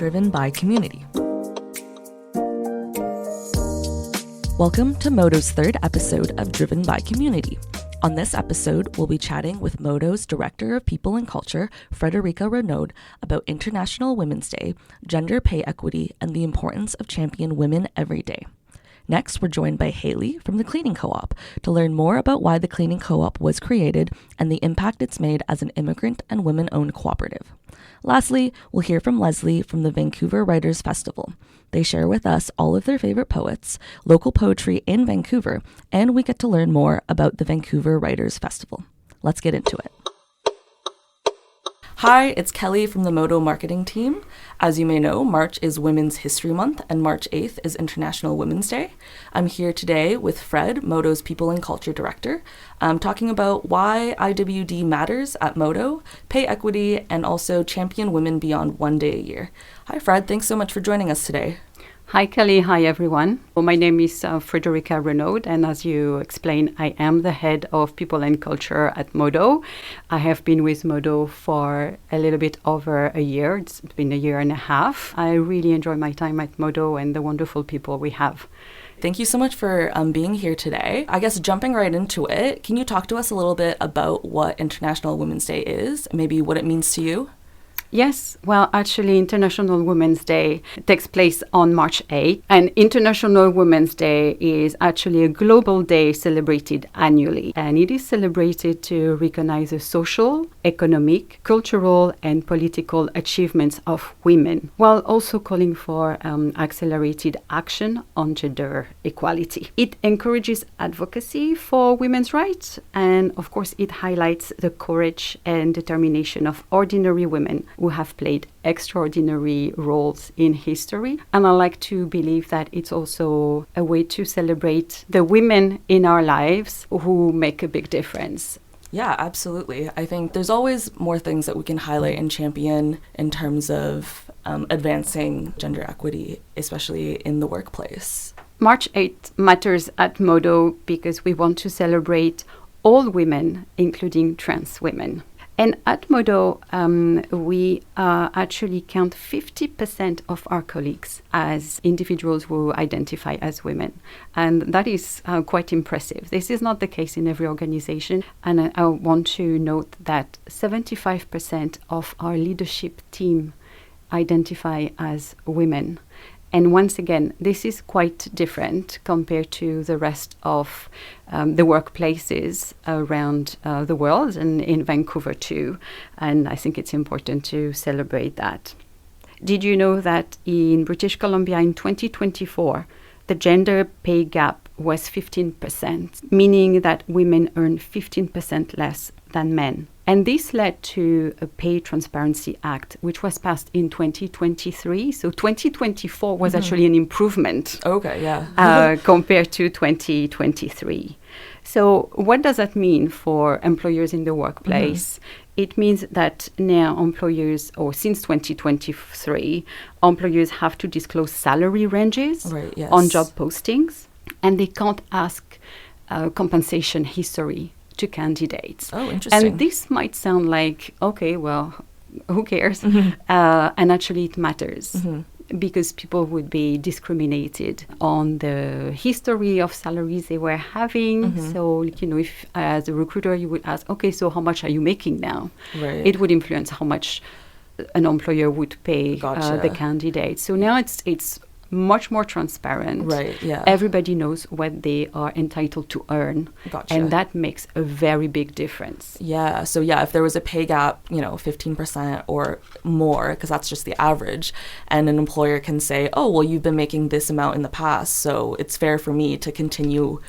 driven by community. Welcome to Modo's third episode of Driven by Community. On this episode, we'll be chatting with Modo's Director of People and Culture, Frederika Renaud, about International Women's Day, gender pay equity, and the importance of champion women every day. Next, we're joined by Hayley from the Cleaning Co-op to learn more about why the Cleaning Co-op was created and the impact it's made as an immigrant and women-owned cooperative. Lastly, we'll hear from Leslie from the Vancouver Writers Festival. They share with us all of their favorite poets, local poetry in Vancouver, and we get to learn more about the Vancouver Writers Festival. Let's get into it. Hi, it's Kelly from the Modo marketing team. As you may know, March is Women's History Month and March 8th is International Women's Day. I'm here today with Fred, Modo's People and Culture Director, talking about why IWD matters at Modo, pay equity, and also champion women beyond one day a year. Hi, Fred. Thanks so much for joining us today. Hi, Kelly. Hi, everyone. Well, my name is Frederika Renaud, and as you explained, I am the head of People and Culture at Modo. I have been with Modo for a little bit over a year. It's been a year and a half. I really enjoy my time at Modo and the wonderful people we have. Thank you so much for being here today. I guess jumping right into it, can you talk to us a little bit about what International Women's Day is, maybe what it means to you? Yes, well, actually, International Women's Day takes place on March 8th, and International Women's Day is actually a global day celebrated annually, and it is celebrated to recognize the social, economic, cultural, and political achievements of women, while also calling for accelerated action on gender equality. It encourages advocacy for women's rights, and of course, it highlights the courage and determination of ordinary women who have played extraordinary roles in history. And I like to believe that it's also a way to celebrate the women in our lives who make a big difference. Yeah, absolutely. I think there's always more things that we can highlight and champion in terms of advancing gender equity, especially in the workplace. March 8th matters at Modo because we want to celebrate all women, including trans women. And at Modo, we actually count 50% of our colleagues as individuals who identify as women. And that is quite impressive. This is not the case in every organization. And I want to note that 75% of our leadership team identify as women. And once again, this is quite different compared to the rest of the workplaces around the world and in Vancouver too. And I think it's important to celebrate that. Did you know that in British Columbia in 2024, the gender pay gap was 15%, meaning that women earn 15% less than men? And this led to a Pay Transparency Act, which was passed in 2023. So 2024 was actually an improvement. Okay, yeah. Compared to 2023. So what does that mean for employers in the workplace? It means that now employers, or since 2023, employers have to disclose salary ranges on job postings, and they can't ask compensation history to candidates. Oh, interesting. And this might sound like, okay, well, who cares? And actually it matters because people would be discriminated on the history of salaries they were having. So, if as a recruiter you would ask, okay, so how much are you making now? Right. It would influence how much an employer would pay the candidate. So now it's much more transparent. Right, yeah. Everybody knows what they are entitled to earn. Gotcha. And that makes a very big difference. Yeah, so if there was a pay gap, 15% or more, because that's just the average, and an employer can say, oh, well, you've been making this amount in the past, so it's fair for me to continue,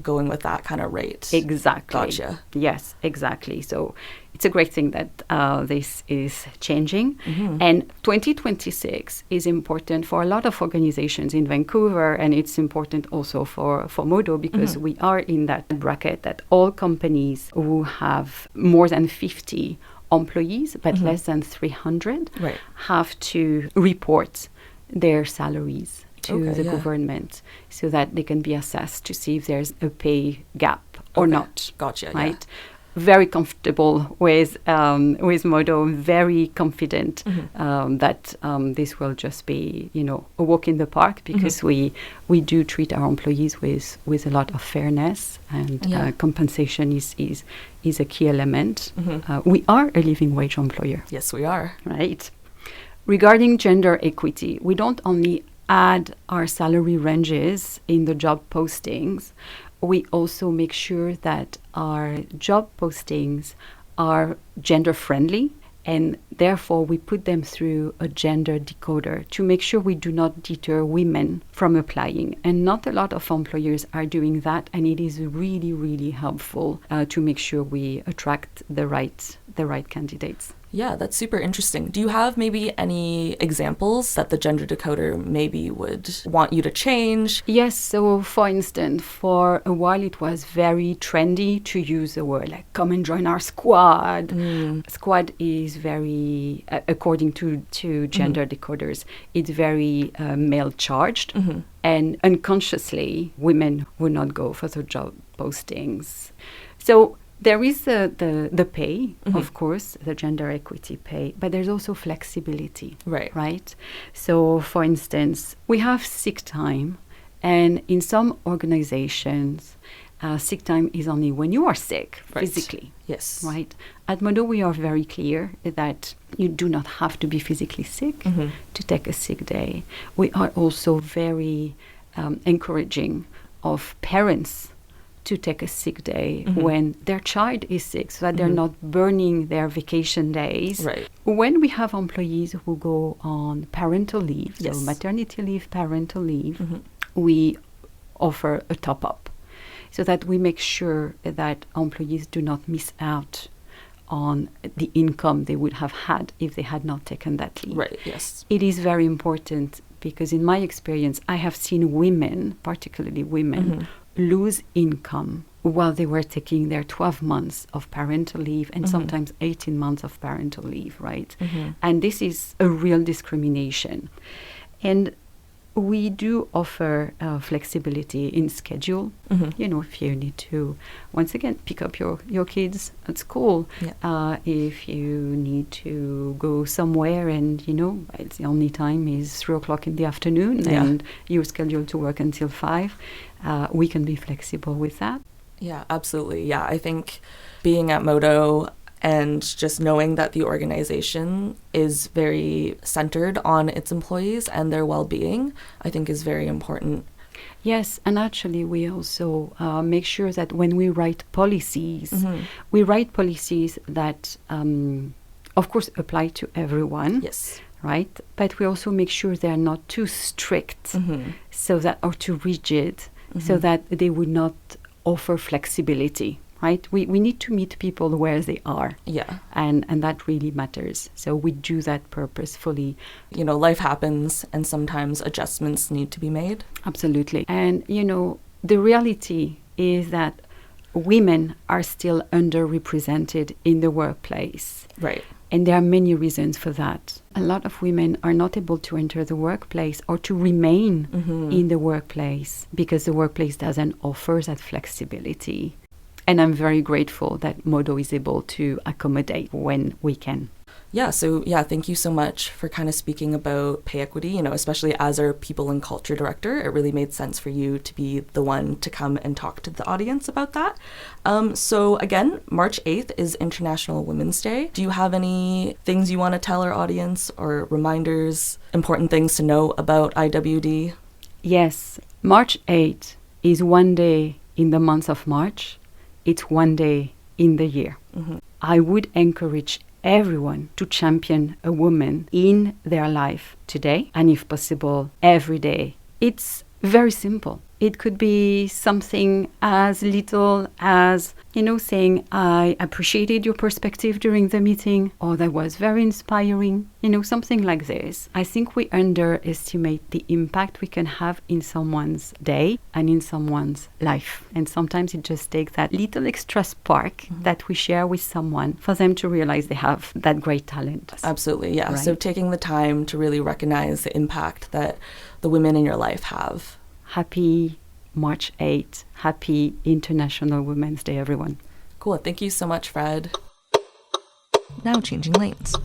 going with that kind of rate. Exactly. Gotcha. Yes, exactly. So it's a great thing that this is changing. And 2026 is important for a lot of organizations in Vancouver, and it's important also for Modo because we are in that bracket that all companies who have more than 50 employees but less than 300 have to report their salaries to the government so that they can be assessed to see if there's a pay gap or not. Gotcha. Right? very comfortable with Modo, very confident that this will just be, a walk in the park, because we do treat our employees with a lot of fairness, and compensation is a key element. We are a living wage employer. Yes, we are. Right. Regarding gender equity, we don't only add our salary ranges in the job postings, we also make sure that our job postings are gender friendly, and therefore we put them through a gender decoder to make sure we do not deter women from applying. And not a lot of employers are doing that, and it is really, really helpful to make sure we attract the right candidates. Yeah, that's super interesting. Do you have maybe any examples that the gender decoder maybe would want you to change? Yes, so for instance, for a while it was very trendy to use the word like, come and join our squad. Squad is very, according to gender decoders, it's very male charged. And unconsciously, women would not go for the job postings. So there is the pay, of course, the gender equity pay, but there's also flexibility. Right? So, for instance, we have sick time, and in some organizations, sick time is only when you are sick physically. Yes. Right? At Modo, we are very clear that you do not have to be physically sick to take a sick day. We are also very encouraging of parents to take a sick day when their child is sick, so that they're not burning their vacation days. Right. When we have employees who go on parental leave, so maternity leave, parental leave, we offer a top-up, so that we make sure that employees do not miss out on the income they would have had if they had not taken that leave. Right, yes. It is very important, because in my experience, I have seen women, particularly women, lose income while they were taking their 12 months of parental leave and sometimes 18 months of parental leave, right? And this is a real discrimination. And we do offer flexibility in schedule. If you need to, once again, pick up your kids at school, if you need to go somewhere and, it's the only time is 3 o'clock in the afternoon and you're scheduled to work until 5, we can be flexible with that. Yeah, absolutely. Yeah, I think being at Modo and just knowing that the organization is very centered on its employees and their well-being, I think is very important. Yes, and actually we also make sure that when we write policies, we write policies that, of course, apply to everyone. Yes. Right? But we also make sure they're not too strict, or too rigid, so that they would not offer flexibility. Right? We need to meet people where they are. Yeah. And that really matters. So we do that purposefully. Life happens and sometimes adjustments need to be made. Absolutely. And, the reality is that women are still underrepresented in the workplace. Right. And there are many reasons for that. A lot of women are not able to enter the workplace or to remain in the workplace because the workplace doesn't offer that flexibility. And I'm very grateful that Modo is able to accommodate when we can. Yeah, so thank you so much for kind of speaking about pay equity, especially as our people and culture director. It really made sense for you to be the one to come and talk to the audience about that. So again, March 8th is International Women's Day. Do you have any things you want to tell our audience or reminders, important things to know about IWD? Yes, March 8th is one day in the month of March. It's one day in the year. I would encourage everyone to champion a woman in their life today, and if possible, every day. It's very simple. It could be something as little as, saying, I appreciated your perspective during the meeting, or that was very inspiring, something like this. I think we underestimate the impact we can have in someone's day and in someone's life. And sometimes it just takes that little extra spark that we share with someone for them to realize they have that great talent. Absolutely, yeah. Right? So taking the time to really recognize the impact that the women in your life have. Happy March 8th. Happy International Women's Day, everyone. Cool. Thank you so much, Fred. Now changing lanes.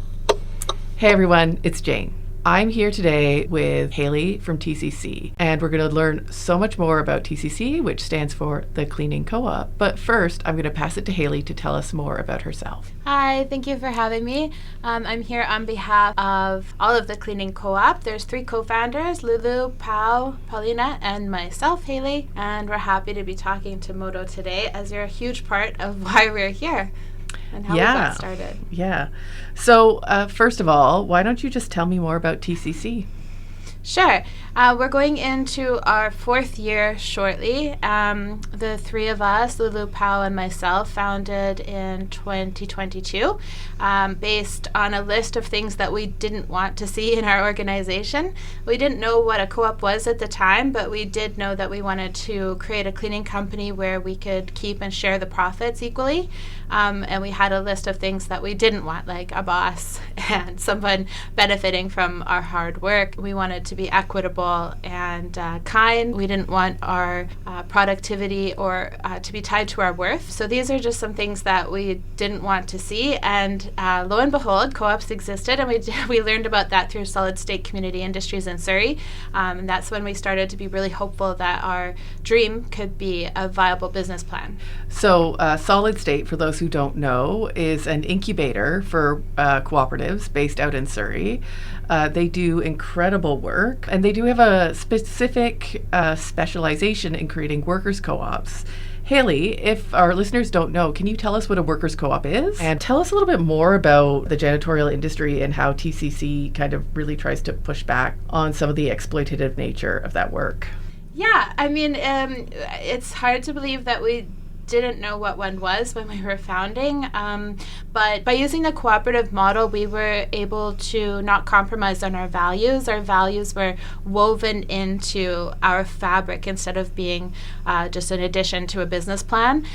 Hey everyone, it's Jane. I'm here today with Hayley from TCC, and we're going to learn so much more about TCC, which stands for the Cleaning Co-op. But first, I'm going to pass it to Hayley to tell us more about herself. Hi, thank you for having me. I'm here on behalf of all of the Cleaning Co-op. There's 3 co-founders, Lulu, Pau, Paulina, and myself, Hayley, and we're happy to be talking to Modo today as you're a huge part of why we're here and how we got started. Yeah. So first of all, why don't you just tell me more about TCC? Sure. We're going into our 4th year shortly. The 3 of us, Lulu, Pau, and myself, founded in 2022 based on a list of things that we didn't want to see in our organization. We didn't know what a co-op was at the time, but we did know that we wanted to create a cleaning company where we could keep and share the profits equally. And we had a list of things that we didn't want, like a boss and someone benefiting from our hard work. We wanted to be equitable and kind. We didn't want our productivity or to be tied to our worth. So these are just some things that we didn't want to see. And lo and behold, co-ops existed, and we learned about that through Solid State Community Industries in Surrey. And that's when we started to be really hopeful that our dream could be a viable business plan. So Solid State, for those who don't know, is an incubator for cooperatives based out in Surrey. They do incredible work, and they do have a specific specialization in creating workers' co-ops. Hayley, if our listeners don't know, can you tell us what a workers' co-op is? And tell us a little bit more about the janitorial industry and how TCC kind of really tries to push back on some of the exploitative nature of that work. Yeah, I mean, it's hard to believe that we didn't know what one was when we were founding, but by using the cooperative model, we were able to not compromise on our values. Our values were woven into our fabric instead of being just an addition to a business plan.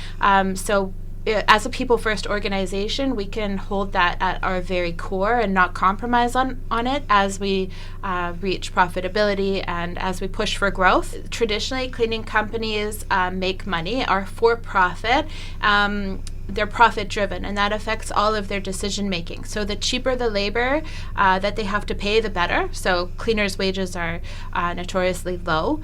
So as a people-first organization, we can hold that at our very core and not compromise on it as we reach profitability and as we push for growth. Traditionally, cleaning companies make money, are for-profit. They're profit-driven, and that affects all of their decision-making. So the cheaper the labor that they have to pay, the better. So cleaners' wages are notoriously low.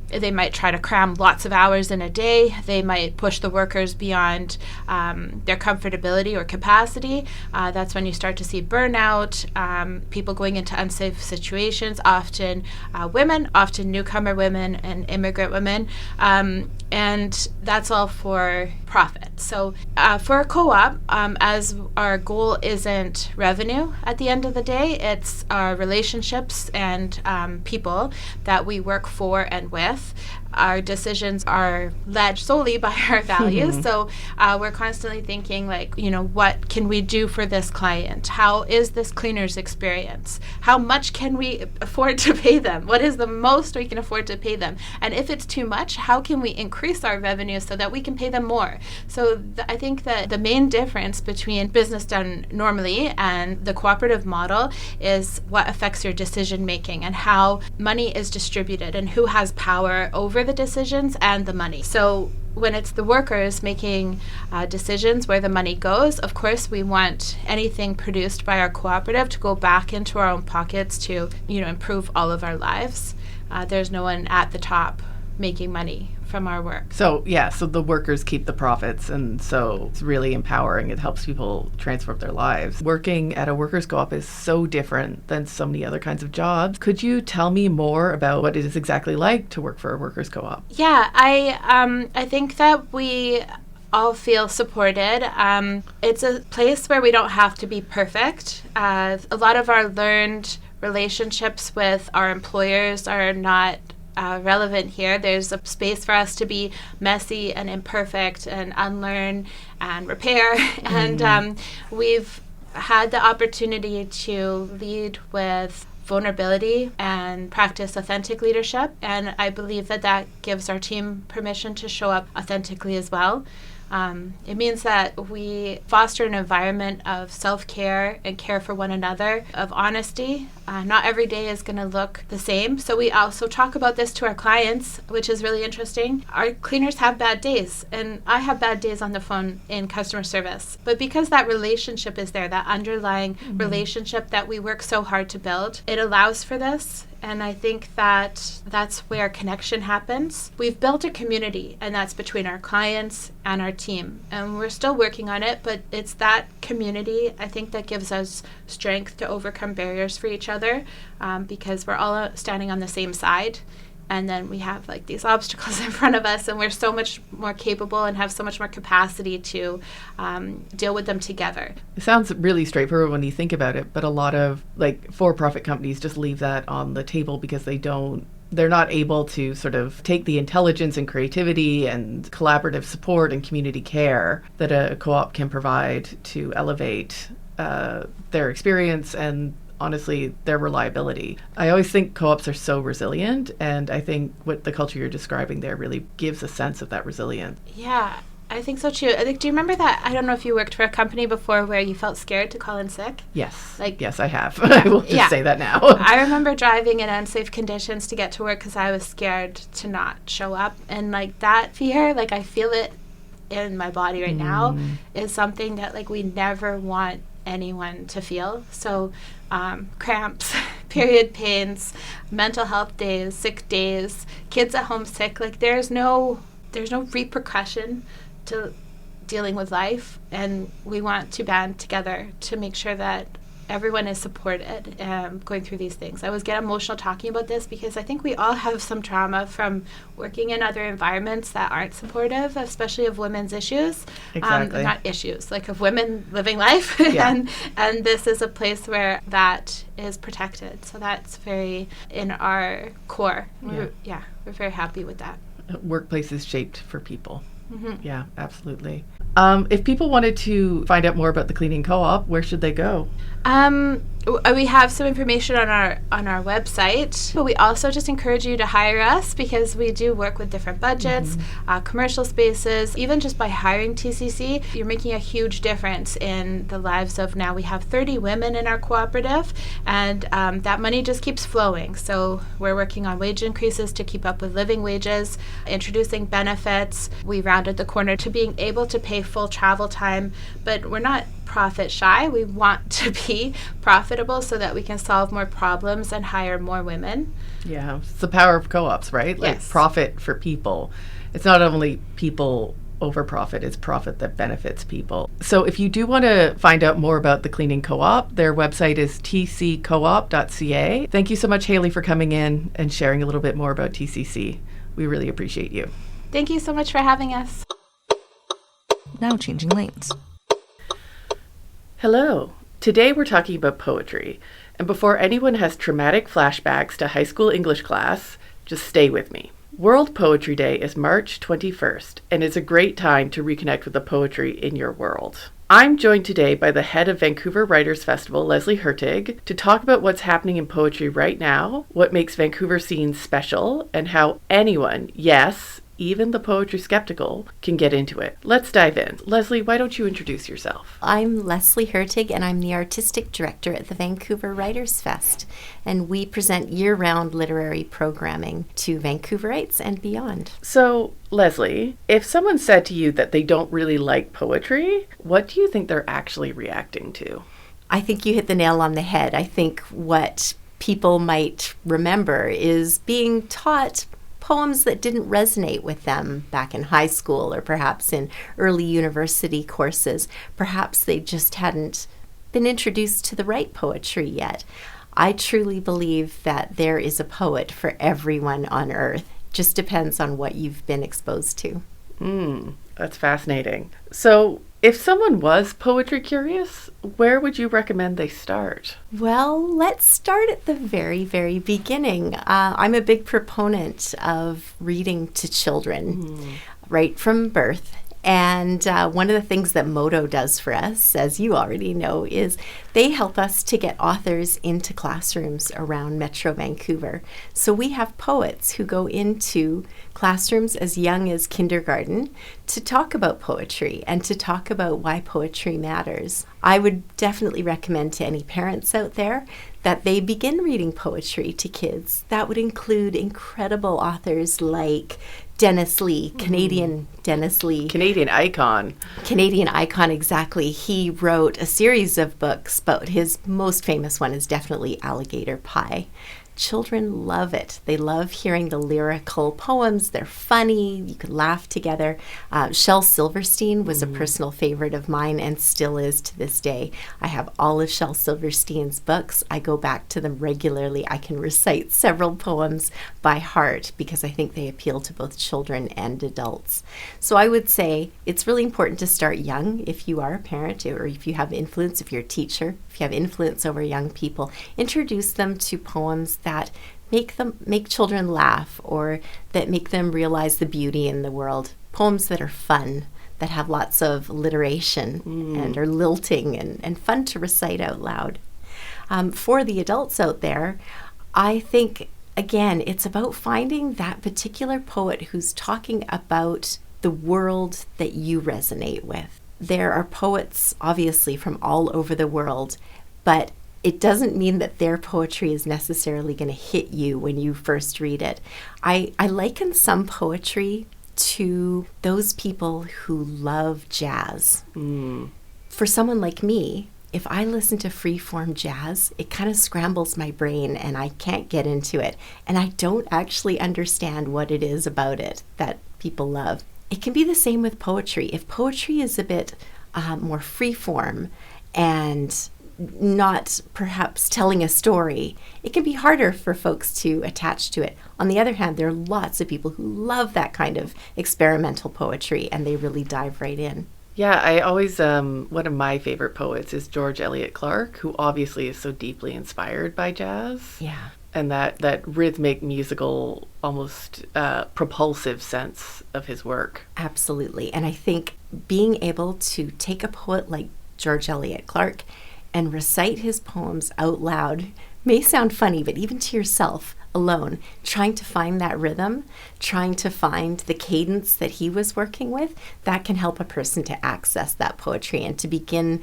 They might try to cram lots of hours in a day. They might push the workers beyond their comfortability or capacity. That's when you start to see burnout, people going into unsafe situations, often women, often newcomer women and immigrant women. And that's all for profit. So for a co-op, as our goal isn't revenue at the end of the day, it's our relationships and people that we work for and with. Our decisions are led solely by our values. So we're constantly thinking, like, what can we do for this client? How is this cleaner's experience? How much can we afford to pay them? What is the most we can afford to pay them? And if it's too much, how can we increase our revenue so that we can pay them more? So I think that the main difference between business done normally and the cooperative model is what affects your decision making and how money is distributed and who has power over the decisions and the money. So when it's the workers making decisions where the money goes, of course we want anything produced by our cooperative to go back into our own pockets to improve all of our lives. There's no one at the top making money from our work. So the workers keep the profits, and so it's really empowering. It helps people transform their lives. Working at a workers' co-op is so different than so many other kinds of jobs. Could you tell me more about what it is exactly like to work for a workers' co-op? Yeah, I think that we all feel supported. It's a place where we don't have to be perfect. A lot of our learned relationships with our employers are not relevant here. There's a space for us to be messy and imperfect and unlearn and repair. And we've had the opportunity to lead with vulnerability and practice authentic leadership. And I believe that gives our team permission to show up authentically as well. It means that we foster an environment of self-care and care for one another, of honesty. Not every day is going to look the same. So we also talk about this to our clients, which is really interesting. Our cleaners have bad days, and I have bad days on the phone in customer service. But because that relationship is there, that underlying relationship that we work so hard to build, it allows for this. And I think that that's where connection happens. We've built a community, and that's between our clients and our team. And we're still working on it, but it's that community, I think, that gives us strength to overcome barriers for each other, because we're all standing on the same side. And then we have like these obstacles in front of us, and we're so much more capable and have so much more capacity to deal with them together. It sounds really straightforward when you think about it, but a lot of like for-profit companies just leave that on the table because they're not able to sort of take the intelligence and creativity and collaborative support and community care that a co-op can provide to elevate their experience and honestly, their reliability. I always think co-ops are so resilient, and I think what the culture you're describing there really gives a sense of that resilience. Yeah, I think so too. Do you remember that? I don't know if you worked for a company before where you felt scared to call in sick? Yes. Yes, I have. I will just say that now. I remember driving in unsafe conditions to get to work because I was scared to not show up. And like that fear, like I feel it in my body right now, is something that like we never want anyone to feel. So cramps, period pains, mental health days, sick days, kids at home sick, like there's no repercussion to dealing with life, and we want to band together to make sure that everyone is supported going through these things. I always get emotional talking about this because I think we all have some trauma from working in other environments that aren't supportive, especially of women's issues. Exactly. Not issues, like of women living life. Yeah. and this is a place where that is protected. So that's very in our core. We're very happy with that. Workplace is shaped for people. Mm-hmm. Yeah, absolutely. If people wanted to find out more about the Cleaning Co-op, where should they go? We have some information on our website, but we also just encourage you to hire us because we do work with different budgets, commercial spaces. Even just by hiring TCC, you're making a huge difference in the lives of now. We have 30 women in our cooperative, and that money just keeps flowing. So we're working on wage increases to keep up with living wages, introducing benefits. We rounded the corner to being able to pay full travel time, but we're not profit shy. We want to be profitable so that we can solve more problems and hire more women. Yeah, it's the power of co-ops, right? Like profit for people. It's not only people over profit, it's profit that benefits people. So if you do want to find out more about the Cleaning Co-op, their website is tccoop.ca. Thank you so much, Hayley, for coming in and sharing a little bit more about TCC. We really appreciate you. Thank you so much for having us. Now changing lanes. Hello. Today we're talking about poetry. And before anyone has traumatic flashbacks to high school English class, just stay with me. World Poetry Day is March 21st, and is a great time to reconnect with the poetry in your world. I'm joined today by the head of Vancouver Writers Festival, Leslie Hurtig, to talk about what's happening in poetry right now, what makes Vancouver scenes special, and how anyone, yes, even the poetry skeptical, can get into it. Let's dive in. Leslie, why don't you introduce yourself? I'm Leslie Hurtig, and I'm the artistic director at the Vancouver Writers Fest, and we present year-round literary programming to Vancouverites and beyond. So, Leslie, if someone said to you that they don't really like poetry, what do you think they're actually reacting to? I think you hit the nail on the head. I think what people might remember is being taught poems that didn't resonate with them back in high school or perhaps in early university courses. Perhaps they just hadn't been introduced to the right poetry yet. I truly believe that there is a poet for everyone on earth. Just depends on what you've been exposed to. That's fascinating. So, if someone was poetry curious, where would you recommend they start? Well, let's start at the very, very beginning. I'm a big proponent of reading to children right from birth. And one of the things that Modo does for us, as you already know, is they help us to get authors into classrooms around Metro Vancouver. So we have poets who go into classrooms as young as kindergarten to talk about poetry and to talk about why poetry matters. I would definitely recommend to any parents out there that they begin reading poetry to kids. That would include incredible authors like Dennis Lee, Canadian Dennis Lee. Canadian icon. Canadian icon, exactly. He wrote a series of books, but his most famous one is definitely Alligator Pie. Children love it. They love hearing the lyrical poems. They're funny. You could laugh together. Shel Silverstein was a personal favorite of mine and still is to this day. I have all of Shel Silverstein's books. I go back to them regularly. I can recite several poems by heart because I think they appeal to both children and adults. So I would say it's really important to start young if you are a parent or if you have influence, if you're a teacher, if you have influence over young people. Introduce them to poems that make children laugh or that make them realize the beauty in the world. Poems that are fun, that have lots of alliteration and are lilting and fun to recite out loud. For the adults out there, I think, again, it's about finding that particular poet who's talking about the world that you resonate with. There are poets, obviously, from all over the world, but it doesn't mean that their poetry is necessarily going to hit you when you first read it. I liken some poetry to those people who love jazz. For someone like me, if I listen to freeform jazz, it kind of scrambles my brain and I can't get into it. And I don't actually understand what it is about it that people love. It can be the same with poetry. If poetry is a bit more freeform and not perhaps telling a story, it can be harder for folks to attach to it. On the other hand, there are lots of people who love that kind of experimental poetry and they really dive right in. Yeah, I always, one of my favorite poets is George Eliot Clarke, who obviously is so deeply inspired by jazz. Yeah. And that rhythmic, musical, almost propulsive sense of his work. Absolutely. And I think being able to take a poet like George Eliot Clarke and recite his poems out loud may sound funny, but even to yourself alone, trying to find that rhythm, trying to find the cadence that he was working with, that can help a person to access that poetry and to begin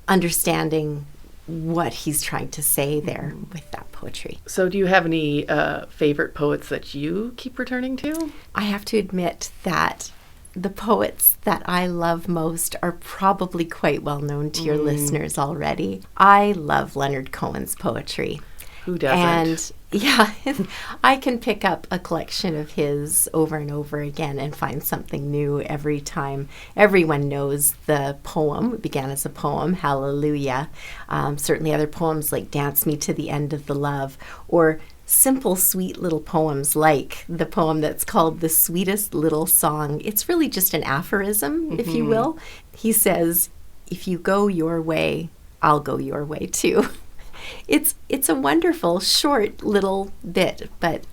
understanding what he's trying to say there with that poetry. So do you have any favorite poets that you keep returning to? I have to admit that the poets that I love most are probably quite well known to your listeners already. I love Leonard Cohen's poetry. Who doesn't? And yeah, I can pick up a collection of his over and over again and find something new every time. Everyone knows the poem. It began as a poem, Hallelujah. Certainly other poems like Dance Me to the End of the Love, or simple, sweet little poems like the poem that's called The Sweetest Little Song. It's really just an aphorism, if you will. He says, if you go your way, I'll go your way too. It's a wonderful, short little bit, but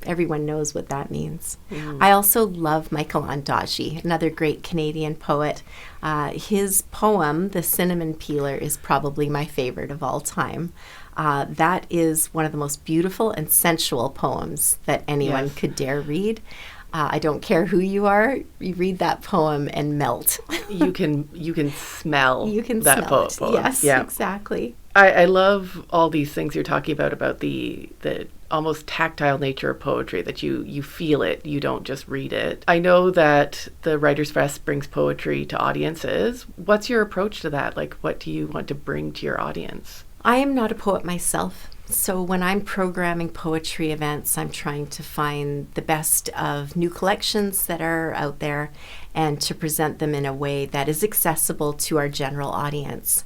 everyone knows what that means. I also love Michael Ondaatje, another great Canadian poet. His poem, The Cinnamon Peeler, is probably my favorite of all time. That is one of the most beautiful and sensual poems that anyone could dare read. I don't care who you are, you read that poem and melt. You can smell that poem. Yes, exactly. I love all these things you're talking about the almost tactile nature of poetry, that you feel it, you don't just read it. I know that the Writers Fest brings poetry to audiences. What's your approach to that? Like, what do you want to bring to your audience? I am not a poet myself. So when I'm programming poetry events, I'm trying to find the best of new collections that are out there and to present them in a way that is accessible to our general audience.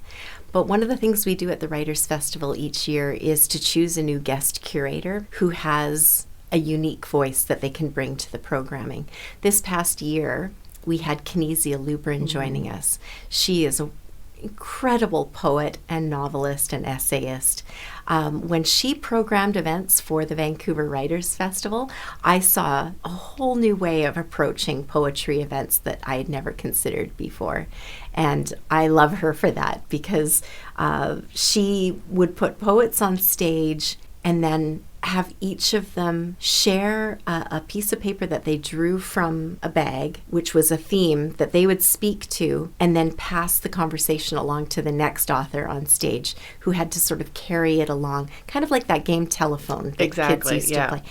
But one of the things we do at the Writers Festival each year is to choose a new guest curator who has a unique voice that they can bring to the programming. This past year, we had Kinesia Lubrin joining us. She is an incredible poet and novelist and essayist. When she programmed events for the Vancouver Writers Festival, I saw a whole new way of approaching poetry events that I had never considered before. And I love her for that, because she would put poets on stage and then have each of them share a piece of paper that they drew from a bag, which was a theme that they would speak to, and then pass the conversation along to the next author on stage, who had to sort of carry it along, kind of like that game Telephone that kids used to play.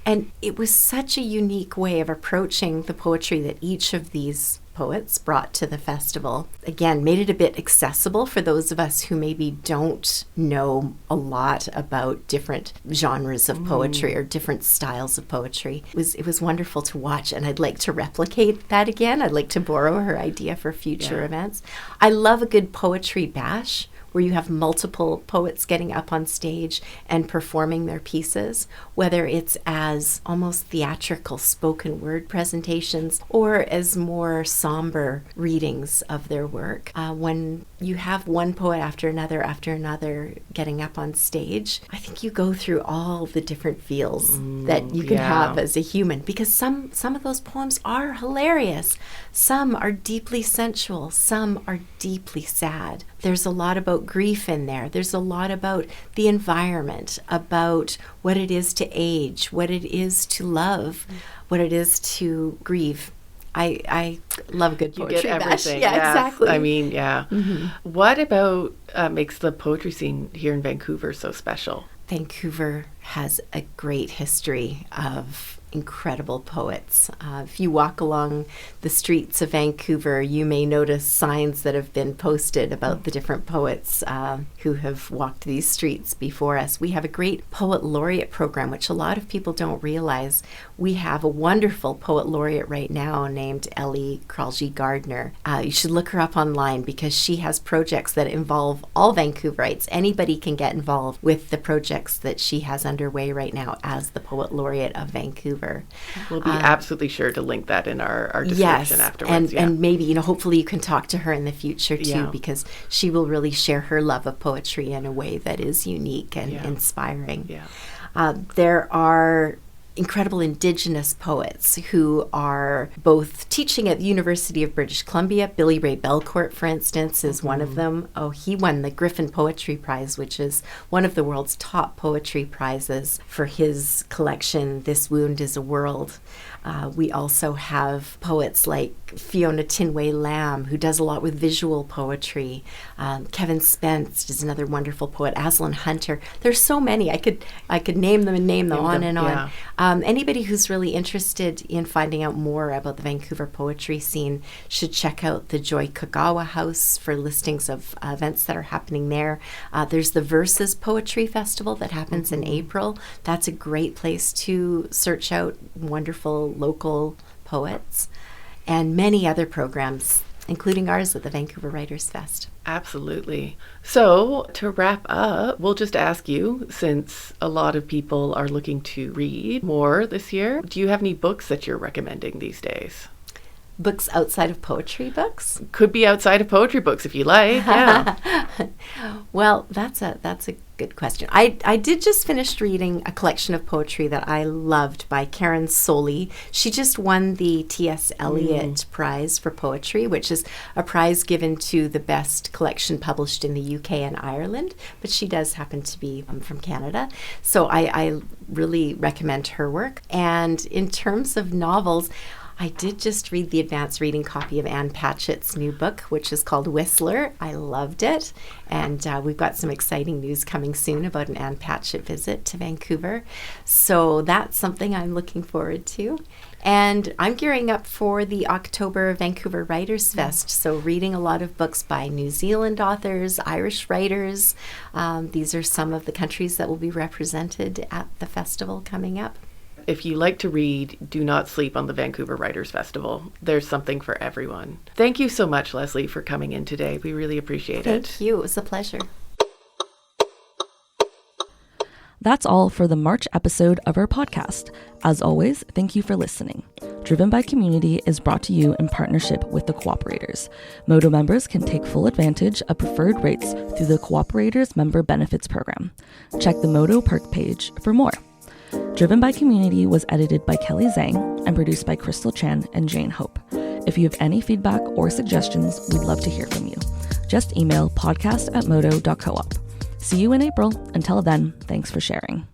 And it was such a unique way of approaching the poetry that each of these poets brought to the festival. Again, made it a bit accessible for those of us who maybe don't know a lot about different genres of poetry or different styles of poetry. It was wonderful to watch, and I'd like to replicate that again. I'd like to borrow her idea for future events. I love a good poetry bash, where you have multiple poets getting up on stage and performing their pieces, whether it's as almost theatrical spoken word presentations or as more somber readings of their work. When you have one poet after another getting up on stage, I think you go through all the different feels that you can have as a human, because some of those poems are hilarious. Some are deeply sensual. Some are deeply sad. There's a lot about grief in there. There's a lot about the environment, about what it is to age, what it is to love, what it is to grieve. I love good poetry. You get everything. Yeah, exactly. I mean, What about makes the poetry scene here in Vancouver so special? Vancouver has a great history of incredible poets. If you walk along the streets of Vancouver, you may notice signs that have been posted about the different poets who have walked these streets before us. We have a great poet laureate program, which a lot of people don't realize. We have a wonderful poet laureate right now named Ellie Kralji Gardner. You should look her up online, because she has projects that involve all Vancouverites. Anybody can get involved with the projects that she has underway right now as the poet laureate of Vancouver. We'll be absolutely sure to link that in our description afterwards. And maybe, hopefully you can talk to her in the future too, because she will really share her love of poetry in a way that is unique and inspiring. There are incredible Indigenous poets who are both teaching at the University of British Columbia. Billy Ray Belcourt, for instance, is one of them. Oh, he won the Griffin Poetry Prize, which is one of the world's top poetry prizes, for his collection, This Wound is a World. We also have poets like Fiona Tinway Lamb, who does a lot with visual poetry. Kevin Spence is another wonderful poet. Aslan Hunter. There's so many. I could name them on and on. Anybody who's really interested in finding out more about the Vancouver poetry scene should check out the Joy Kagawa House for listings of events that are happening there. There's the Verses Poetry Festival that happens in April. That's a great place to search out wonderful local poets, and many other programs, including ours at the Vancouver Writers Fest. Absolutely. So to wrap up, we'll just ask you, since a lot of people are looking to read more this year, do you have any books that you're recommending these days? Books outside of poetry books? Could be outside of poetry books if you like. Yeah. Well, that's a good question. I did just finish reading a collection of poetry that I loved by Karen Soley. She just won the T.S. Eliot Prize for Poetry, which is a prize given to the best collection published in the UK and Ireland, but she does happen to be from Canada. So I really recommend her work. And in terms of novels, I did just read the advanced reading copy of Anne Patchett's new book, which is called Whistler. I loved it. And we've got some exciting news coming soon about an Anne Patchett visit to Vancouver. So that's something I'm looking forward to. And I'm gearing up for the October Vancouver Writers Fest. So reading a lot of books by New Zealand authors, Irish writers. These are some of the countries that will be represented at the festival coming up. If you like to read, do not sleep on the Vancouver Writers Festival. There's something for everyone. Thank you so much, Leslie, for coming in today. We really appreciate it. Thank you. It was a pleasure. That's all for the March episode of our podcast. As always, thank you for listening. Driven by Community is brought to you in partnership with the Cooperators. Modo members can take full advantage of preferred rates through the Cooperators Member Benefits Program. Check the Modo Perk page for more. Driven by Community was edited by Kelly Zhang and produced by Crystal Chan and Jane Hope. If you have any feedback or suggestions, we'd love to hear from you. Just email podcast@modo.coop. See you in April. Until then, thanks for sharing.